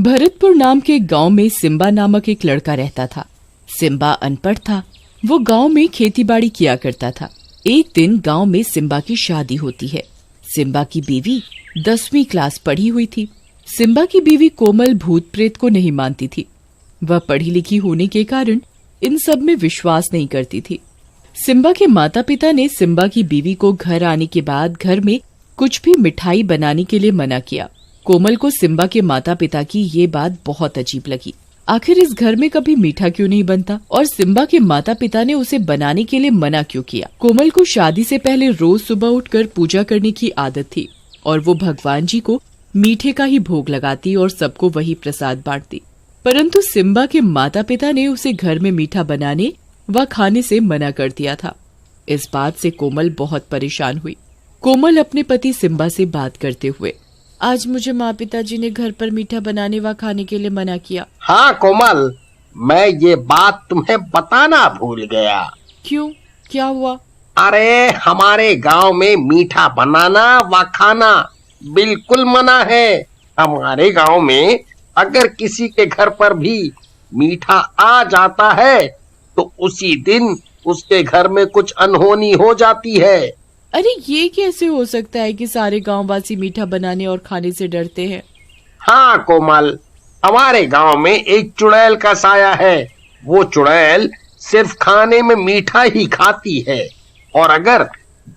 भरतपुर नाम के गांव में सिम्बा नामक एक लड़का रहता था। सिम्बा अनपढ़ था। वो गांव में खेतीबाड़ी किया करता था। एक दिन गांव में सिम्बा की शादी होती है। सिम्बा की बीवी 10वीं क्लास पढ़ी हुई थी। सिम्बा की बीवी कोमल भूत प्रेत को नहीं मानती थी। वह पढ़ी लिखी होने के कारण इन सब में विश्वास नहीं करती थी। सिम्बा के माता पिता ने सिम्बा की बीवी को घर आने के बाद घर में कुछ भी मिठाई बनाने के लिए मना किया। कोमल को सिम्बा के माता पिता की ये बात बहुत अजीब लगी। आखिर इस घर में कभी मीठा क्यों नहीं बनता और सिम्बा के माता पिता ने उसे बनाने के लिए मना क्यों किया। कोमल को शादी से पहले रोज सुबह उठकर पूजा करने की आदत थी और वो भगवान जी को मीठे का ही भोग लगाती और सबको वही प्रसाद बांटती। परंतु सिम्बा के माता पिता ने उसे घर में मीठा बनाने व खाने से मना कर दिया था। इस बात से कोमल बहुत परेशान हुई। कोमल अपने पति सिम्बा से बात करते हुए, आज मुझे माँ पिताजी ने घर पर मीठा बनाने व खाने के लिए मना किया। हाँ कोमल, मैं ये बात तुम्हें बताना भूल गया। क्यों, क्या हुआ? अरे हमारे गांव में मीठा बनाना व खाना बिल्कुल मना है। हमारे गांव में अगर किसी के घर पर भी मीठा आ जाता है तो उसी दिन उसके घर में कुछ अनहोनी हो जाती है। अरे ये कैसे हो सकता है कि सारे गांववासी मीठा बनाने और खाने से डरते हैं? हाँ कोमल, हमारे गांव में एक चुड़ैल का साया है। वो चुड़ैल सिर्फ खाने में मीठा ही खाती है और अगर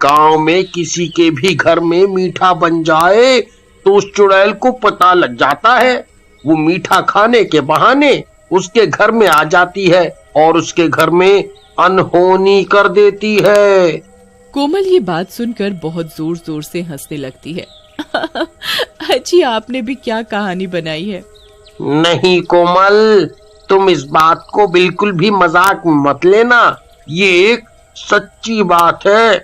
गांव में किसी के भी घर में मीठा बन जाए तो उस चुड़ैल को पता लग जाता है। वो मीठा खाने के बहाने उसके घर में आ जाती है और उसके घर में अनहोनी कर देती है। कोमल ये बात सुनकर बहुत जोर जोर से हंसने लगती है। अच्छी, आपने भी क्या कहानी बनाई है? नहीं कोमल, तुम इस बात को बिल्कुल भी मजाक मत लेना। ये एक सच्ची बात है।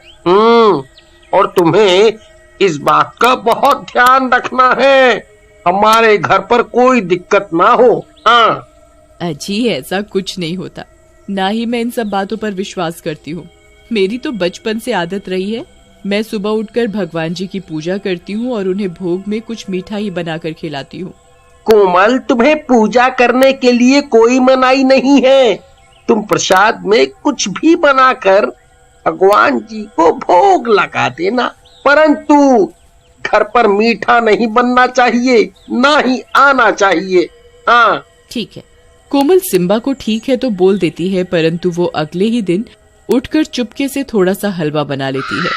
और तुम्हें इस बात का बहुत ध्यान रखना है, हमारे घर पर कोई दिक्कत ना हो। हाँ अजी, ऐसा कुछ नहीं होता। ना ही मैं इन सब बातों पर विश्वास करती हूँ। मेरी तो बचपन से आदत रही है। मैं सुबह उठकर भगवान जी की पूजा करती हूँ और उन्हें भोग में कुछ मीठा ही बनाकर खिलाती हूँ। कोमल, तुम्हें पूजा करने के लिए कोई मनाही नहीं है। तुम प्रसाद में कुछ भी बनाकर भगवान जी को भोग लगा देना, परंतु घर पर मीठा नहीं बनना चाहिए, ना ही आना चाहिए। हाँ ठीक है। कोमल सिम्बा को ठीक है तो बोल देती है, परंतु वो अगले ही दिन उठकर चुपके से थोड़ा सा हलवा बना लेती है।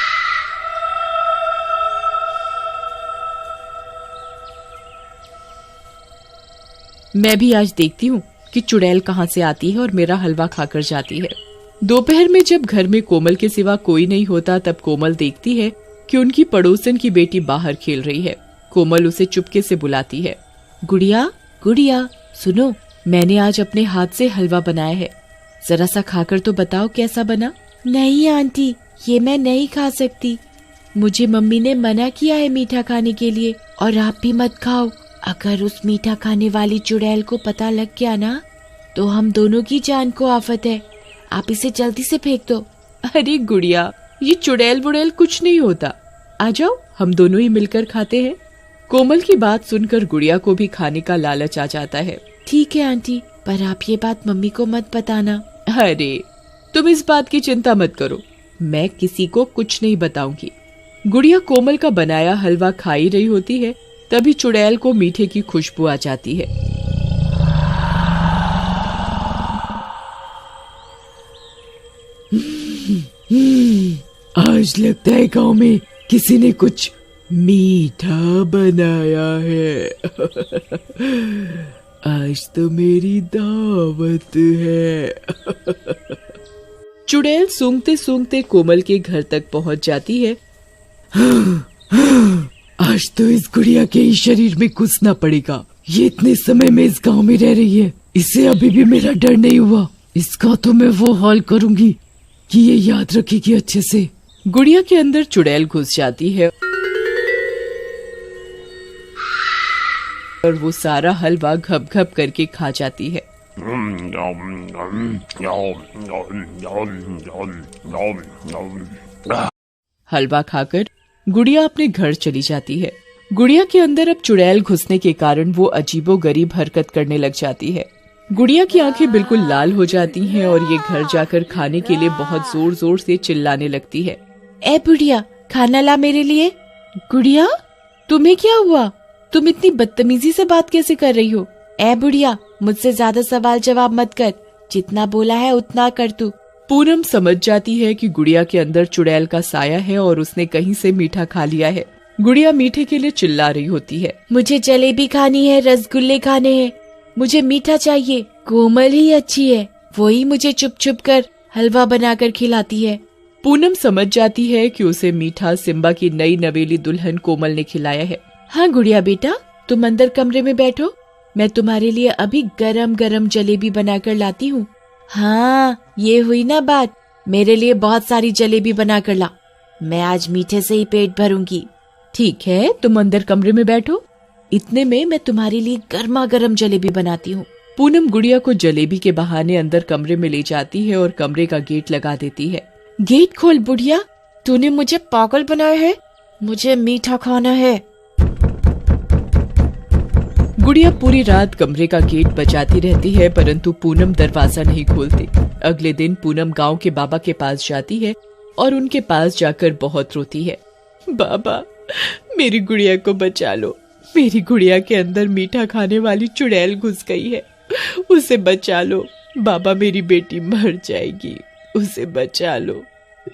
मैं भी आज देखती हूँ कि चुड़ैल कहाँ से आती है और मेरा हलवा खाकर जाती है। दोपहर में जब घर में कोमल के सिवा कोई नहीं होता तब कोमल देखती है कि उनकी पड़ोसन की बेटी बाहर खेल रही है। कोमल उसे चुपके से बुलाती है। गुड़िया, गुड़िया, सुनो, मैंने आज अपने हाथ से हलवा बनाया है, जरा सा खाकर तो बताओ कैसा बना। नहीं आंटी, ये मैं नहीं खा सकती। मुझे मम्मी ने मना किया है मीठा खाने के लिए, और आप भी मत खाओ। अगर उस मीठा खाने वाली चुड़ैल को पता लग गया ना तो हम दोनों की जान को आफत है। आप इसे जल्दी से फेंक दो। अरे गुड़िया, ये चुड़ैल बुड़ैल कुछ नहीं होता। आ जाओ, हम दोनों ही मिलकर खाते हैं। कोमल की बात सुनकर गुड़िया को भी खाने का लालच आ जाता है। ठीक है आंटी, पर आप ये बात मम्मी को मत बताना। अरे तुम इस बात की चिंता मत करो, मैं किसी को कुछ नहीं बताऊंगी। गुड़िया कोमल का बनाया हलवा खा ही रही होती है, तभी चुड़ैल को मीठे की खुशबू आ जाती है। आज लगता है गांव में किसी ने कुछ मीठा बनाया है। आज तो मेरी दावत है। चुड़ैल सूंघते सूंघते कोमल के घर तक पहुंच जाती है। आज तो इस गुड़िया के ही शरीर में घुसना पड़ेगा। ये इतने समय में इस गांव में रह रही है, इसे अभी भी मेरा डर नहीं हुआ। इसका तो मैं वो हाल करूंगी कि ये याद रखेगी अच्छे से। गुड़िया के अंदर चुड़ैल घुस जाती है और वो सारा हलवा घप घप करके खा जाती है। हलवा खाकर गुड़िया अपने घर चली जाती है। गुड़िया के अंदर अब चुड़ैल घुसने के कारण वो अजीबोगरीब हरकत करने लग जाती है। गुड़िया की आंखें बिल्कुल लाल हो जाती हैं और ये घर जाकर खाने के लिए बहुत जोर जोर से चिल्लाने लगती है। ए बुढ़िया, खाना ला मेरे लिए। गुड़िया, तुम्हें क्या हुआ? तुम इतनी बदतमीजी से बात कैसे कर रही हो? ए बुढ़िया, मुझसे ज्यादा सवाल जवाब मत कर, जितना बोला है उतना कर तू। पूनम समझ जाती है कि गुड़िया के अंदर चुड़ैल का साया है और उसने कहीं से मीठा खा लिया है। गुड़िया मीठे के लिए चिल्ला रही होती है। मुझे जलेबी खानी है, रसगुल्ले खाने हैं, मुझे मीठा चाहिए। कोमल ही अच्छी है, वही मुझे चुप चुप कर हलवा बनाकर खिलाती है। पूनम समझ जाती है कि उसे मीठा सिम्बा की नई नवेली दुल्हन कोमल ने खिलाया है। हाँ गुड़िया बेटा, तुम अंदर कमरे में बैठो, मैं तुम्हारे लिए अभी गरम गरम जलेबी बनाकर लाती हूँ। हाँ, ये हुई ना बात, मेरे लिए बहुत सारी जलेबी बनाकर ला, मैं आज मीठे से ही पेट भरूंगी। ठीक है, तुम अंदर कमरे में बैठो, इतने में मैं तुम्हारे लिए गर्मा गर्म जलेबी बनाती हूँ। पूनम गुड़िया को जलेबी के बहाने अंदर कमरे में ले जाती है और कमरे का गेट लगा देती है। गेट खोल बुढ़िया, तूने मुझे पागल बनाया है, मुझे मीठा खाना है। गुड़िया पूरी रात कमरे का गेट बजाती रहती है, परंतु पूनम दरवाजा नहीं खोलती। अगले दिन पूनम गांव के बाबा के पास जाती है और उनके पास जाकर बहुत रोती है। बाबा, मेरी गुड़िया को बचा लो, मेरी गुड़िया के अंदर मीठा खाने वाली चुड़ैल घुस गई है, उसे बचा लो बाबा, मेरी बेटी मर जाएगी, उसे बचा लो।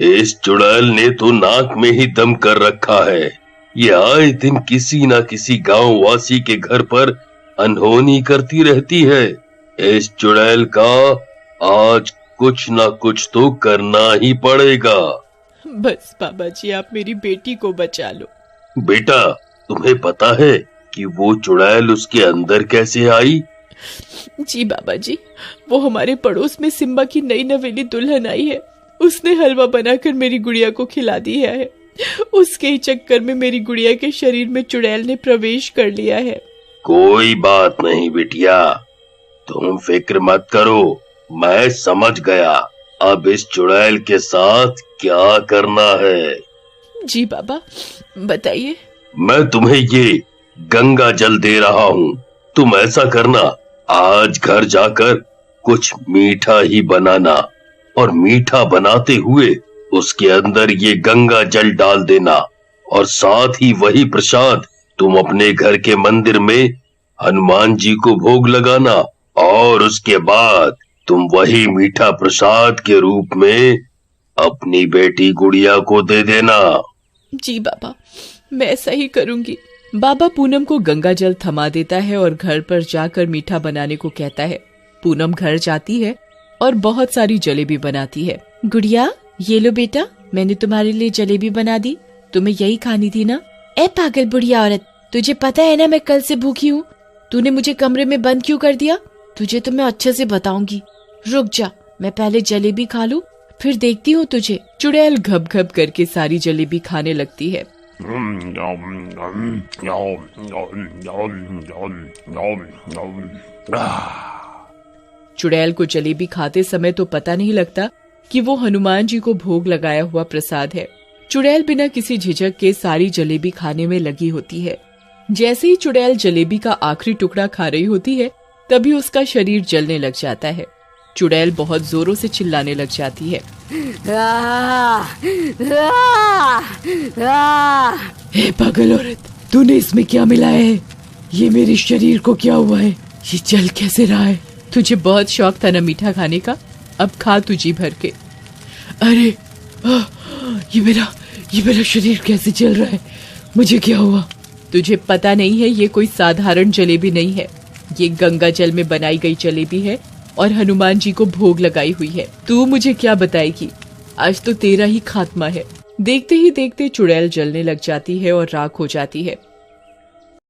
इस चुड़ैल ने तो नाक में ही दम कर रखा है, ये आए दिन किसी न किसी गांव वासी के घर पर अनहोनी करती रहती है। इस चुड़ैल का आज कुछ न कुछ तो करना ही पड़ेगा। बस बाबा जी, आप मेरी बेटी को बचा लो। बेटा, तुम्हें पता है कि वो चुड़ैल उसके अंदर कैसे आई? जी बाबा जी, वो हमारे पड़ोस में सिम्बा की नई नवेली दुल्हन आई है, उसने हलवा बनाकर मेरी गुड़िया को खिला दिया है, उसके ही चक्कर में मेरी गुड़िया के शरीर में चुड़ैल ने प्रवेश कर लिया है। कोई बात नहीं बिटिया, तुम फिक्र मत करो, मैं समझ गया अब इस चुड़ैल के साथ क्या करना है। जी बाबा, बताइए। मैं तुम्हें ये गंगा जल दे रहा हूँ, तुम ऐसा करना, आज घर जाकर कुछ मीठा ही बनाना और मीठा बनाते हुए उसके अंदर ये गंगा जल डाल देना और साथ ही वही प्रसाद तुम अपने घर के मंदिर में हनुमान जी को भोग लगाना और उसके बाद तुम वही मीठा प्रसाद के रूप में अपनी बेटी गुड़िया को दे देना। जी बाबा, मैं ऐसा ही करूंगी। बाबा पूनम को गंगा जल थमा देता है और घर पर जाकर मीठा बनाने को कहता है। पूनम घर जाती है और बहुत सारी जलेबी बनाती है। गुड़िया, ये लो बेटा, मैंने तुम्हारे लिए जलेबी बना दी, तुम्हें यही खानी थी ना? ए पागल बुढ़िया औरत, तुझे पता है ना मैं कल से भूखी हूँ, तूने मुझे कमरे में बंद क्यों कर दिया? तुझे तो मैं अच्छे से बताऊंगी, रुक जा, मैं पहले जलेबी खा लूं, फिर देखती हूँ तुझे। चुड़ैल घप घप करके सारी जलेबी खाने लगती है। चुड़ैल को जलेबी खाते समय तो पता नहीं लगता कि वो हनुमान जी को भोग लगाया हुआ प्रसाद है। चुड़ैल बिना किसी झिझक के सारी जलेबी खाने में लगी होती है। जैसे ही चुड़ैल जलेबी का आखिरी टुकड़ा खा रही होती है, तभी उसका शरीर जलने लग जाता है। चुड़ैल बहुत जोरों से चिल्लाने लग जाती है। हे पागल औरत, तूने इसमें क्या मिलाया है? ये मेरे शरीर को क्या हुआ है? ये जल कैसे रहा है? तुझे बहुत शौक था ना मीठा खाने का, अब खा तू जी भर के। अरे ये मेरा शरीर कैसे जल रहा है? मुझे क्या हुआ? तुझे पता नहीं है, ये कोई साधारण जलेबी नहीं है, ये गंगा जल में बनाई गई जलेबी है और हनुमान जी को भोग लगाई हुई है। तू मुझे क्या बताएगी? आज तो तेरा ही खात्मा है। देखते ही देखते चुड़ैल जलने लग जाती है और राख हो जाती है।